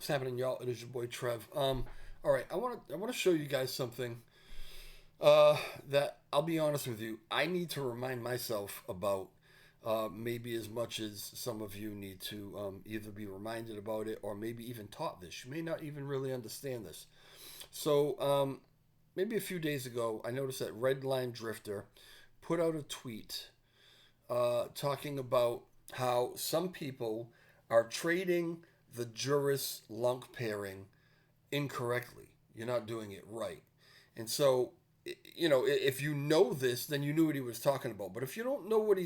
What's happening, y'all? It is your boy Trev. All right, I want to show you guys something. That I'll be honest with you, I need to remind myself about. Maybe as much as some of you need to either be reminded about it or maybe even taught this. You may not even really understand this. So maybe a few days ago, I noticed that Redline Drifter put out a tweet talking about how some people are trading the Juris Lunc pairing incorrectly. You're not doing it right. And so, if you know this, then you knew what he was talking about. But if you didn't know what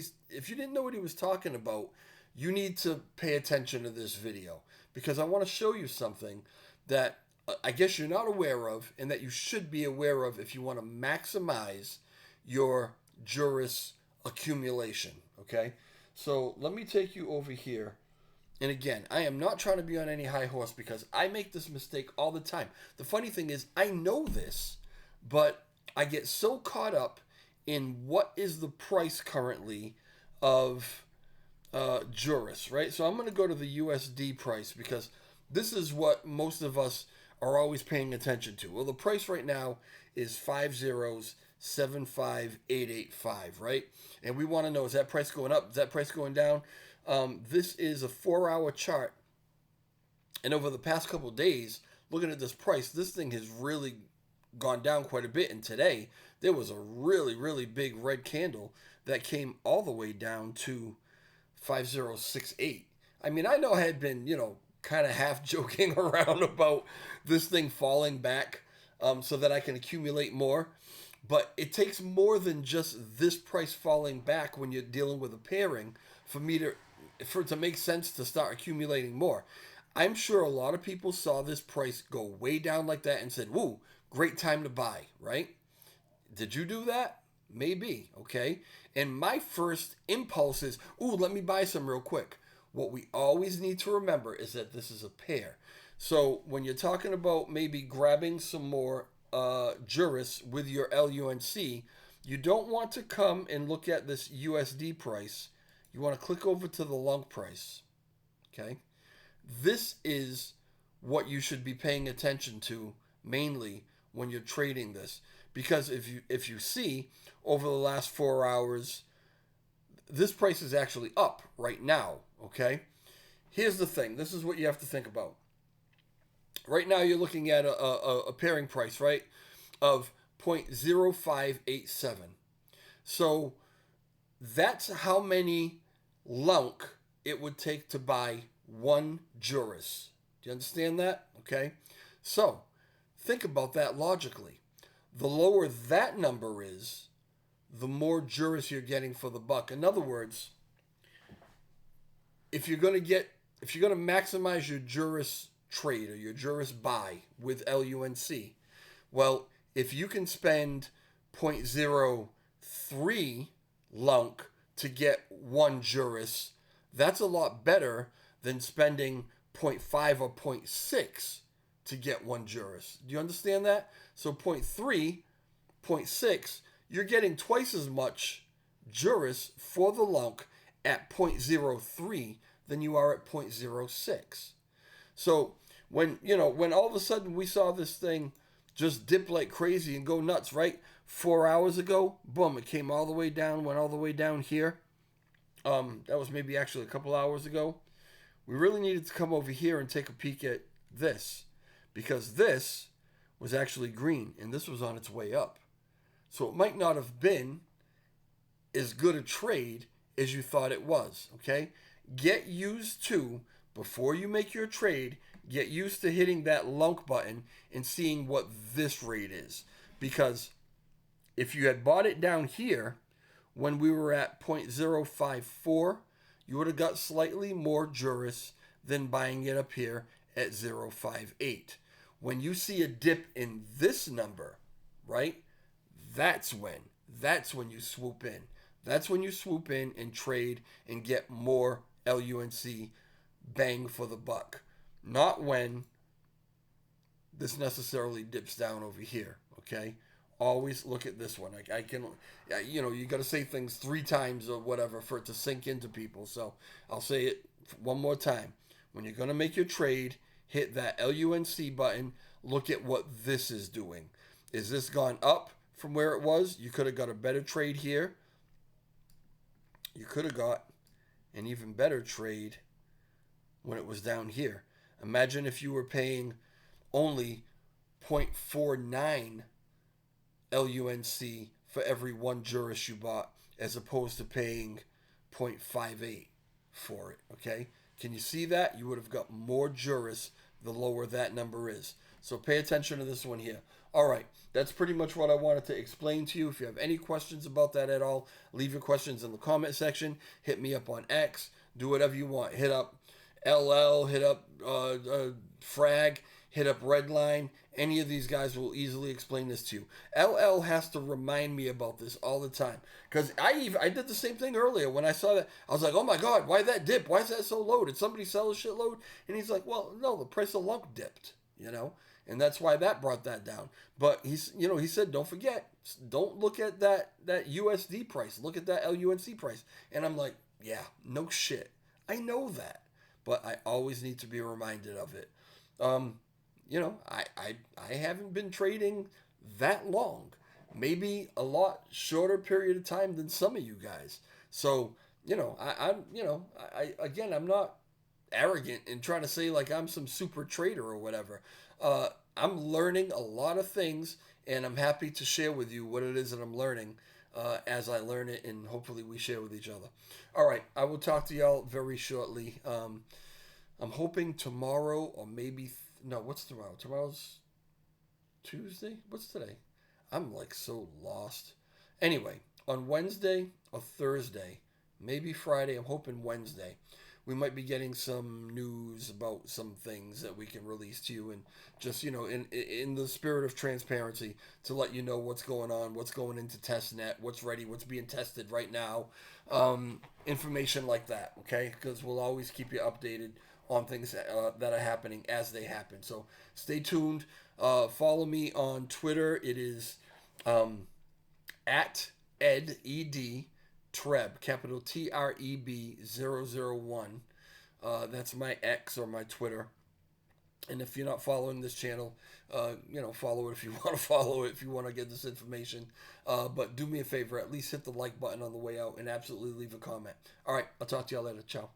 he was talking about, you need to pay attention to this video because I want to show you something that I guess you're not aware of and that you should be aware of if you want to maximize your Juris accumulation. Okay, so let me take you over here. And again, I am not trying to be on any high horse because I make this mistake all the time. The funny thing is, I know this, but I get so caught up in what is the price currently of Juris, right? So I'm going to go to the USD price because this is what most of us are always paying attention to. Well, the price right now is 50,75885, right? And we want to know, is that price going up? Is that price going down? This is a 4-hour chart. And over the past couple of days, looking at this price, this thing has really gone down quite a bit. And today, there was a really, really big red candle that came all the way down to 5068. I mean, I know I had been, kind of half joking around about this thing falling back so that I can accumulate more. But it takes more than just this price falling back when you're dealing with a pairing for it to make sense to start accumulating more. I'm sure a lot of people saw this price go way down like that and said, "Woo, great time to buy," right? Did you do that? Maybe, okay? And my first impulse is, "Ooh, let me buy some real quick." What we always need to remember is that this is a pair. So when you're talking about maybe grabbing some more Juris with your LUNC, you don't want to come and look at this USD price. You want to click over to the Lunc price. Okay? This is what you should be paying attention to mainly when you're trading this. Because if you see over the last 4 hours, this price is actually up right now. Okay? Here's the thing. This is what you have to think about. Right now you're looking at a pairing price, right, of 0.0587. So that's how many Lunc it would take to buy one Juris. Do you understand that? Okay. So think about that logically. The lower that number is, the more Juris you're getting for the buck. In other words, if you're going to maximize your Juris trade or your Juris buy with LUNC, well, if you can spend 0.03 Lunc to get one Juris, that's a lot better than spending zero point 0.5 or 0.6 to get one Juris. Do you understand that? So 0.3, 0.6, you're getting twice as much Juris for the Lunc at 0.03 than you are at 0.06. So when all of a sudden we saw this thing just dip like crazy and go nuts, right? 4 hours ago, boom, it came all the way down, went all the way down here. That was maybe actually a couple hours ago. We really needed to come over here and take a peek at this because this was actually green and this was on its way up. So it might not have been as good a trade as you thought it was, okay? Get used to, before you make your trade, get used to hitting that Lunc button and seeing what this rate is. Because if you had bought it down here when we were at 0.054, you would have got slightly more Juris than buying it up here at 0.58. When you see a dip in this number, right, that's when you swoop in. That's when you swoop in and trade and get more LUNC bang for the buck. Not when this necessarily dips down over here, okay? Always look at this one. I can, you got to say things 3 times or whatever for it to sink into people. So I'll say it one more time. When you're going to make your trade, hit that LUNC button. Look at what this is doing. Is this gone up from where it was? You could have got a better trade here. You could have got an even better trade when it was down here. Imagine if you were paying only 0.49 LUNC for every one Juris you bought, as opposed to paying 0.58 for it, okay? Can you see that? You would have got more Juris the lower that number is. So pay attention to this one here. All right, that's pretty much what I wanted to explain to you. If you have any questions about that at all, leave your questions in the comment section. Hit me up on X. Do whatever you want. Hit up LL, hit up Frag, hit up Redline. Any of these guys will easily explain this to you. LL has to remind me about this all the time. Because I did the same thing earlier. When I saw that, I was like, oh my God, why that dip? Why is that so low? Did somebody sell a shitload? And he's like, well, no, the price of Lunc dipped, you know? And that's why that brought that down. But he said, don't forget, don't look at that USD price. Look at that LUNC price. And I'm like, yeah, no shit. I know that. But I always need to be reminded of it. I haven't been trading that long. Maybe a lot shorter period of time than some of you guys. So, I'm not arrogant in trying to say like I'm some super trader or whatever. I'm learning a lot of things, and I'm happy to share with you what it is that I'm learning as I learn it, and hopefully we share with each other. All right, I will talk to y'all very shortly. I'm hoping tomorrow, or maybe what's tomorrow? Tomorrow's Tuesday? What's today? I'm like so lost. Anyway, on Wednesday or Thursday, maybe Friday, I'm hoping Wednesday, we might be getting some news about some things that we can release to you, and just, in the spirit of transparency, to let you know what's going on, what's going into testnet, what's ready, what's being tested right now, information like that, okay? Because we'll always keep you updated on things that are happening as they happen. So stay tuned. Follow me on Twitter. It is at ed Treb, capital TREB 001. That's my X or my Twitter. And if you're not following this channel, follow it if you want to follow it, if you want to get this information. But do me a favor, at least hit the like button on the way out and absolutely leave a comment. All right, I'll talk to y'all later. Ciao.